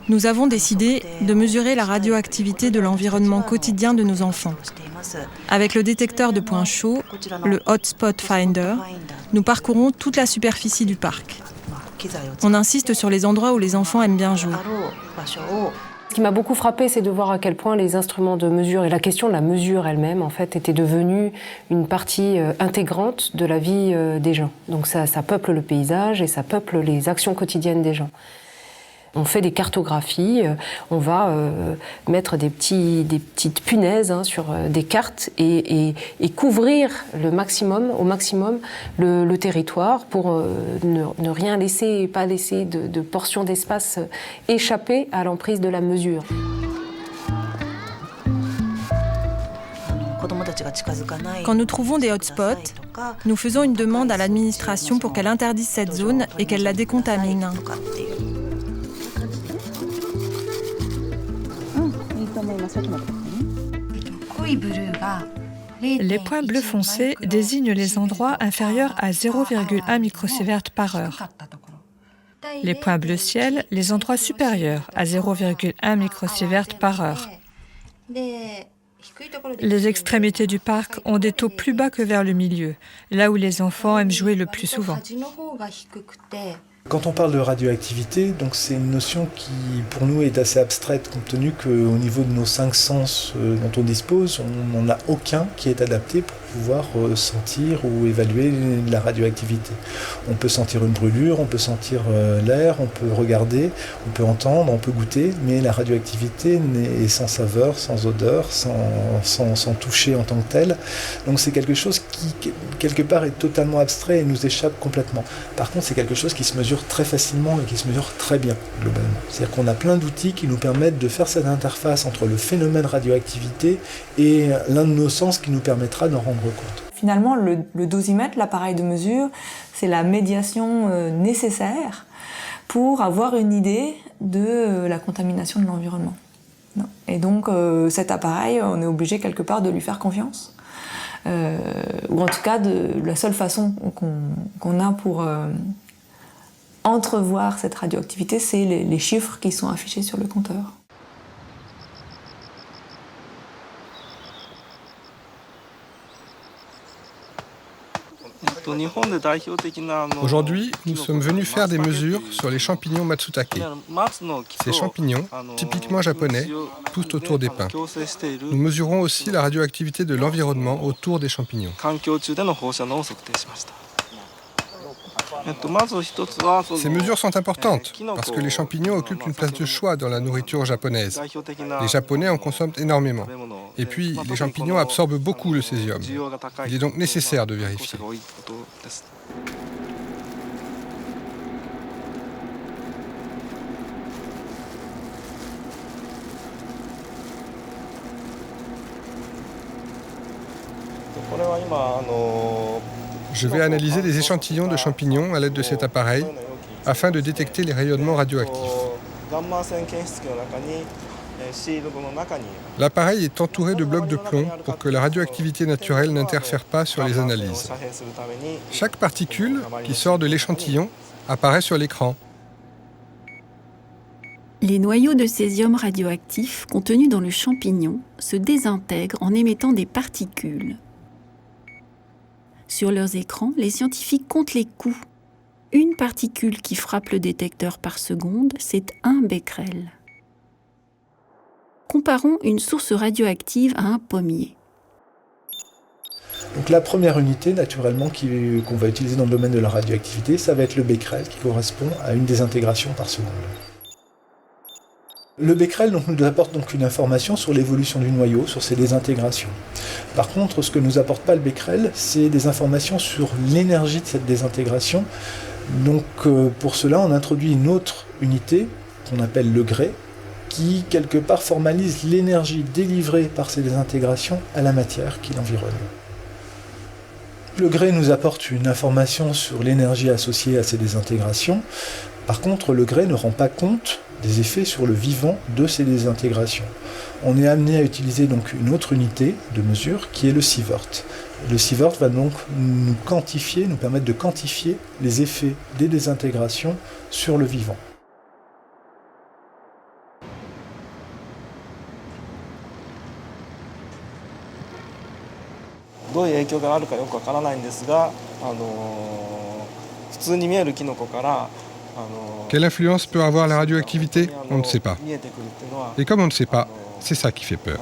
Nous avons décidé de mesurer la radioactivité de l'environnement quotidien de nos enfants. Avec le détecteur de points chauds, le Hotspot Finder, nous parcourons toute la superficie du parc. On insiste sur les endroits où les enfants aiment bien jouer. Ce qui m'a beaucoup frappé, c'est de voir à quel point les instruments de mesure et la question de la mesure elle-même, en fait, étaient devenus une partie intégrante de la vie des gens. Donc ça peuple le paysage et ça peuple les actions quotidiennes des gens. On fait des cartographies, on va mettre des petites punaises sur des cartes et couvrir au maximum le territoire pour ne rien laisser, pas laisser de portions d'espace échapper à l'emprise de la mesure. Quand nous trouvons des hotspots, nous faisons une demande à l'administration pour qu'elle interdise cette zone et qu'elle la décontamine. Les points bleus foncés désignent les endroits inférieurs à 0,1 microsievert par heure. Les points bleu ciel, les endroits supérieurs à 0,1 microsievert par heure. Les extrémités du parc ont des taux plus bas que vers le milieu, là où les enfants aiment jouer le plus souvent. Quand on parle de radioactivité, donc c'est une notion qui pour nous est assez abstraite compte tenu qu'au niveau de nos 5 sens dont on dispose, on n'en a aucun qui est adapté pour pouvoir sentir ou évaluer la radioactivité. On peut sentir une brûlure, on peut sentir l'air, on peut regarder, on peut entendre, on peut goûter, mais la radioactivité est sans saveur, sans odeur, sans toucher en tant que tel. Donc c'est quelque chose qui, quelque part, est totalement abstrait et nous échappe complètement. Par contre, c'est quelque chose qui se mesure très facilement et qui se mesure très bien, globalement. C'est-à-dire qu'on a plein d'outils qui nous permettent de faire cette interface entre le phénomène radioactivité et l'un de nos sens qui nous permettra d'en rendre compte. Finalement, le dosimètre, l'appareil de mesure, c'est la médiation nécessaire pour avoir une idée de la contamination de l'environnement. Et donc, cet appareil, on est obligé quelque part de lui faire confiance. Ou en tout cas, la seule façon qu'on a pour entrevoir cette radioactivité, c'est les chiffres qui sont affichés sur le compteur. Aujourd'hui, nous sommes venus faire des mesures sur les champignons Matsutake. Ces champignons, typiquement japonais, poussent autour des pins. Nous mesurons aussi la radioactivité de l'environnement autour des champignons. Ces mesures sont importantes parce que les champignons occupent une place de choix dans la nourriture japonaise. Les Japonais en consomment énormément. Et puis, les champignons absorbent beaucoup le césium. Il est donc nécessaire de vérifier. Je vais analyser les échantillons de champignons à l'aide de cet appareil afin de détecter les rayonnements radioactifs. L'appareil est entouré de blocs de plomb pour que la radioactivité naturelle n'interfère pas sur les analyses. Chaque particule qui sort de l'échantillon apparaît sur l'écran. Les noyaux de césium radioactifs contenus dans le champignon se désintègrent en émettant des particules. Sur leurs écrans, les scientifiques comptent les coups. Une particule qui frappe le détecteur par seconde, c'est 1 becquerel. Comparons une source radioactive à un pommier. Donc la première unité, naturellement, qu'on va utiliser dans le domaine de la radioactivité, ça va être le becquerel, qui correspond à une désintégration par seconde. Le becquerel nous apporte donc une information sur l'évolution du noyau, sur ses désintégrations. Par contre, ce que nous apporte pas le becquerel, c'est des informations sur l'énergie de cette désintégration. Donc pour cela, on introduit une autre unité qu'on appelle le Gray, qui quelque part formalise l'énergie délivrée par ces désintégrations à la matière qui l'environne. Le Gray nous apporte une information sur l'énergie associée à ces désintégrations. Par contre, le Gray ne rend pas compte des effets sur le vivant de ces désintégrations. On est amené à utiliser donc une autre unité de mesure qui est le sievert. Le sievert va donc nous permettre de quantifier les effets des désintégrations sur le vivant. Quelle influence peut avoir la radioactivité? On ne sait pas. Et comme on ne sait pas, c'est ça qui fait peur.